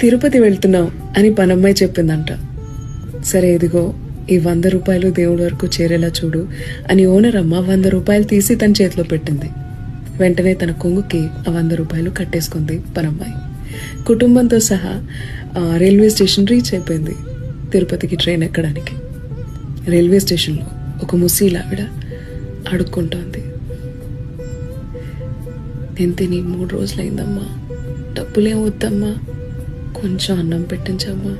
తిరుపతి వెళ్తున్నాం అని పనమ్మాయి చెప్పిందంట. సరే ఇదిగో ఈ 100 రూపాయలు దేవుడి వరకు చేరేలా చూడు అని ఓనర్ అమ్మ 100 రూపాయలు తీసి తన చేతిలో పెట్టింది. వెంటనే తన కొంగుకి ఆ 100 రూపాయలు కట్టేసుకుంది పనమ్మాయి. కుటుంబంతో సహా రైల్వే స్టేషన్ రీచ్ అయిపోయింది తిరుపతికి ట్రైన్ ఎక్కడానికి. రైల్వే స్టేషన్లో ఒక ముసీలావిడ అడుక్కుంటోంది. నేను తిని 3 రోజులైందమ్మా, డబ్బులేం వద్దమ్మా, కొంచెం అన్నం పెట్టించమ్మా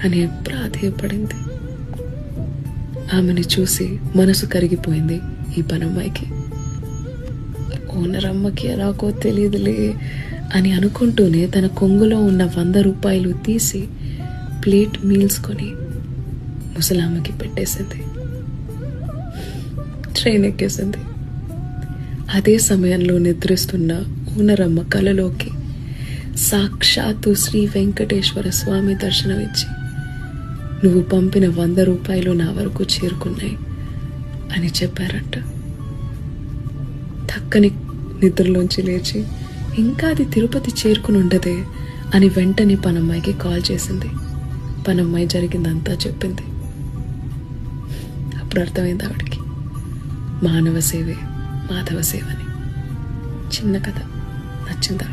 అని ప్రాధేయపడింది. ఆమెని చూసి మనసు కరిగిపోయింది ఈ పనమ్మాయికి. ఓనర్ అమ్మకి ఎలాగో తెలియదులే అని అనుకుంటూనే తన కొంగులో ఉన్న 100 రూపాయలు తీసి ప్లేట్ మీల్స్ కొని ముసలామ్మకి పెట్టేసింది. ట్రైన్ ఎక్కేసింది. అదే సమయంలో నిద్రిస్తున్న ఓనరమ్మ కలలోకి సాక్షాత్తు శ్రీ వెంకటేశ్వర స్వామి దర్శనమిచ్చి, నువ్వు పంపిన 100 రూపాయలు నా వరకు చేరుకున్నాయి అని చెప్పారంట. తక్కని నిద్రలోంచి లేచి ఇంకా అది తిరుపతి చేరుకుని ఉండదే అని వెంటనే పనమ్మాయికి కాల్ చేసింది. పనమ్మాయి జరిగిందంతా చెప్పింది. అప్పుడు అర్థమైంది ఆవిడికి, మానవ సేవే మాధవ సేవని. చిన్న కథ నచ్చిందా?